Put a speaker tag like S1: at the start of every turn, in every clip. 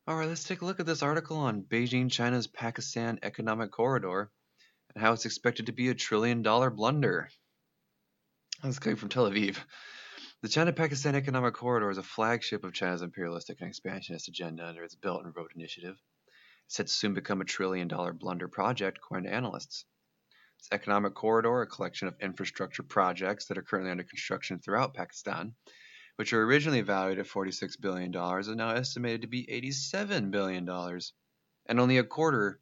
S1: All right, let's take a look at this article on Beijing, China's Pakistan Economic Corridor and how it's expected to be a $1 trillion blunder. That's coming from Tel Aviv. The China-Pakistan Economic Corridor is a flagship of China's imperialistic and expansionist agenda under its Belt and Road Initiative. It's set to soon become a $1 trillion blunder project, according to analysts. This economic corridor, a collection of infrastructure projects that are currently under construction throughout Pakistan, which were originally valued at $46 billion, is now estimated to be $87 billion, and only a quarter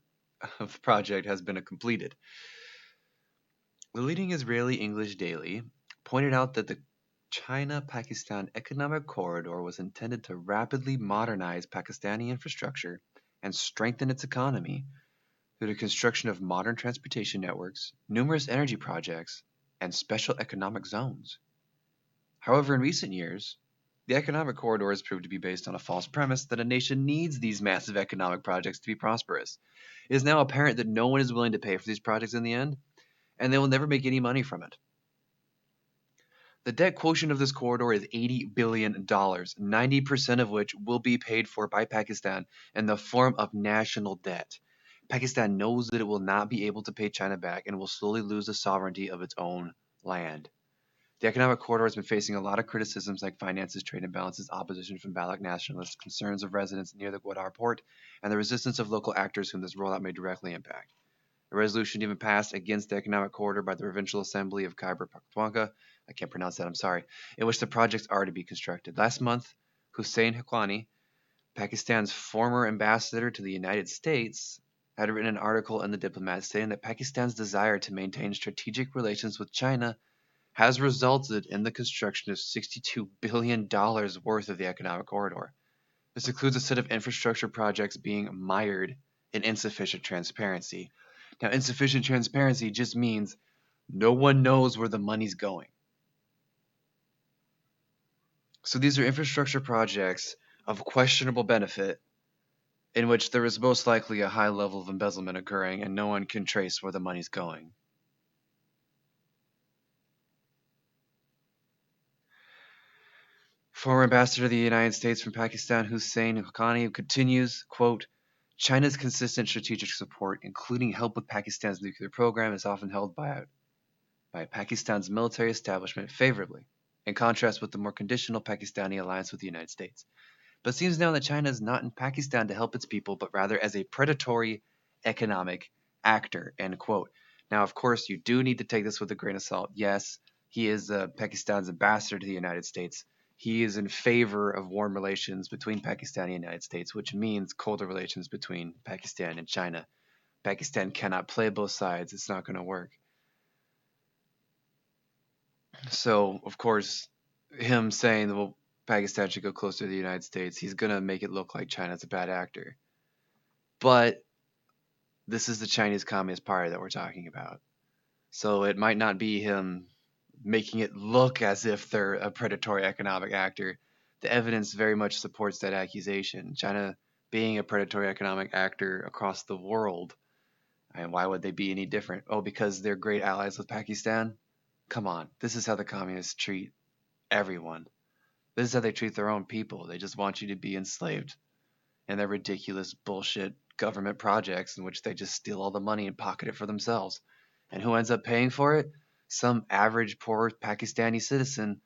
S1: of the project has been completed. The leading Israeli English daily pointed out that the China-Pakistan Economic Corridor was intended to rapidly modernize Pakistani infrastructure and strengthen its economy through the construction of modern transportation networks, numerous energy projects, and special economic zones. However, in recent years, the economic corridor has proved to be based on a false premise that a nation needs these massive economic projects to be prosperous. It is now apparent that no one is willing to pay for these projects in the end, and they will never make any money from it. The debt quotient of this corridor is $80 billion, 90% of which will be paid for by Pakistan in the form of national debt. Pakistan knows that it will not be able to pay China back and will slowly lose the sovereignty of its own land. The economic corridor has been facing a lot of criticisms like finances, trade imbalances, opposition from Baloch nationalists, concerns of residents near the Gwadar port, and the resistance of local actors whom this rollout may directly impact. A resolution even passed against the economic corridor by the Provincial Assembly of Khyber Pakhtunkhwa, I can't pronounce that, I'm sorry, in which the projects are to be constructed. Last month, Hussein Haqqani, Pakistan's former ambassador to the United States, had written an article in The Diplomat stating that Pakistan's desire to maintain strategic relations with China has resulted in the construction of $62 billion worth of the economic corridor. This includes a set of infrastructure projects being mired in insufficient transparency. Now, insufficient transparency just means no one knows where the money's going. So these are infrastructure projects of questionable benefit in which there is most likely a high level of embezzlement occurring and no one can trace where the money's going. Former ambassador to the United States from Pakistan, Hussein Haqqani, continues, quote, China's consistent strategic support, including help with Pakistan's nuclear program, is often held by Pakistan's military establishment favorably, in contrast with the more conditional Pakistani alliance with the United States. But it seems now that China is not in Pakistan to help its people, but rather as a predatory economic actor, end quote. Now, of course, you do need to take this with a grain of salt. Yes, he is Pakistan's ambassador to the United States. He is in favor of warm relations between Pakistan and the United States, which means colder relations between Pakistan and China. Pakistan cannot play both sides. It's not going to work. So, of course, him saying, well, Pakistan should go closer to the United States, he's going to make it look like China's a bad actor. But this is the Chinese Communist Party that we're talking about. So it might not be him making it look as if they're a predatory economic actor. The evidence very much supports that accusation. China being a predatory economic actor across the world. And why would they be any different? Oh, because they're great allies with Pakistan? Come on. This is how the communists treat everyone. This is how they treat their own people. They just want you to be enslaved in their ridiculous bullshit government projects in which they just steal all the money and pocket it for themselves. And who ends up paying for it? Some average poor Pakistani citizen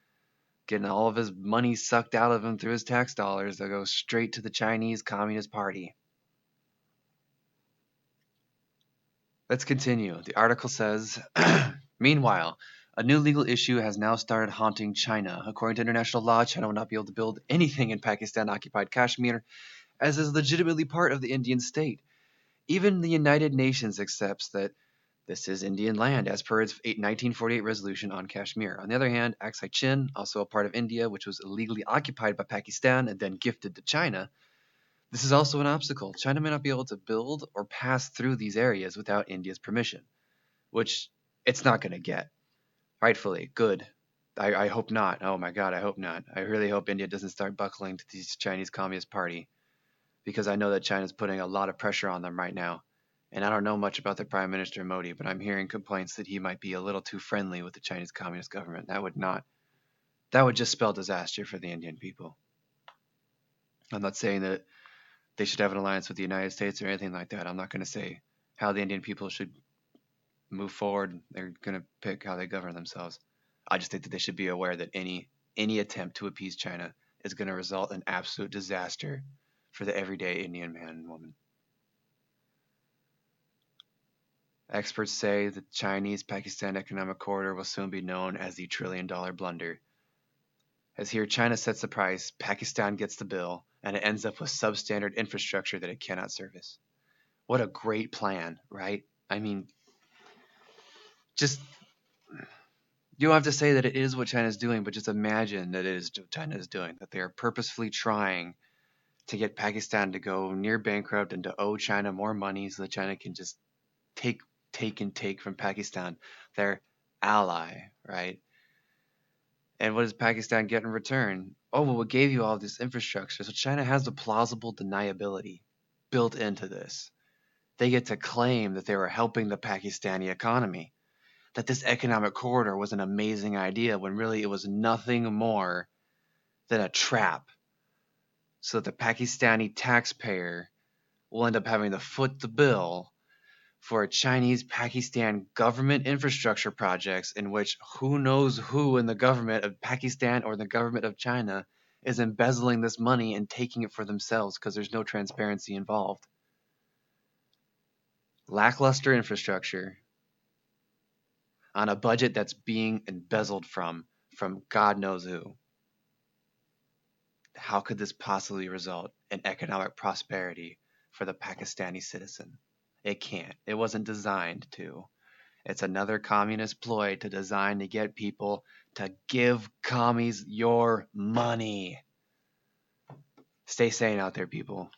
S1: getting all of his money sucked out of him through his tax dollars that go straight to the Chinese Communist Party. Let's continue. The article says, meanwhile, a new legal issue has now started haunting China. According to international law, China will not be able to build anything in Pakistan-occupied Kashmir, as is legitimately part of the Indian state. Even the United Nations accepts that this is Indian land, as per its 1948 resolution on Kashmir. On the other hand, Aksai Chin, also a part of India, which was illegally occupied by Pakistan and then gifted to China, this is also an obstacle. China may not be able to build or pass through these areas without India's permission, which it's not going to get. Rightfully, good. I hope not. Oh my God, I hope not. I really hope India doesn't start buckling to the Chinese Communist Party, because I know that China's putting a lot of pressure on them right now. And I don't know much about the Prime Minister Modi, but I'm hearing complaints that he might be a little too friendly with the Chinese Communist government. That would just spell disaster for the Indian people. I'm not saying that they should have an alliance with the United States or anything like that. I'm not going to say how the Indian people should move forward. They're going to pick how they govern themselves. I just think that they should be aware that any attempt to appease China is going to result in absolute disaster for the everyday Indian man and woman. Experts say the Chinese-Pakistan economic corridor will soon be known as the trillion-dollar blunder. As here China sets the price, Pakistan gets the bill, and it ends up with substandard infrastructure that it cannot service. What a great plan, right? I mean, just you don't have to say that it is what China is doing, but just imagine that it is what China is doing, that they are purposefully trying to get Pakistan to go near bankrupt and to owe China more money so that China can just take from Pakistan, their ally, right? And what does Pakistan get in return? Oh, well, we gave you all this infrastructure. So China has the plausible deniability built into this. They get to claim that they were helping the Pakistani economy, that this economic corridor was an amazing idea when really it was nothing more than a trap so that the Pakistani taxpayer will end up having to foot the bill for a Chinese-Pakistan government infrastructure projects in which who knows who in the government of Pakistan or the government of China is embezzling this money and taking it for themselves because there's no transparency involved. Lackluster infrastructure on a budget that's being embezzled from God knows who. How could this possibly result in economic prosperity for the Pakistani citizen? It can't. It wasn't designed to. It's another communist ploy to design to get people to give commies your money. Stay sane out there, people.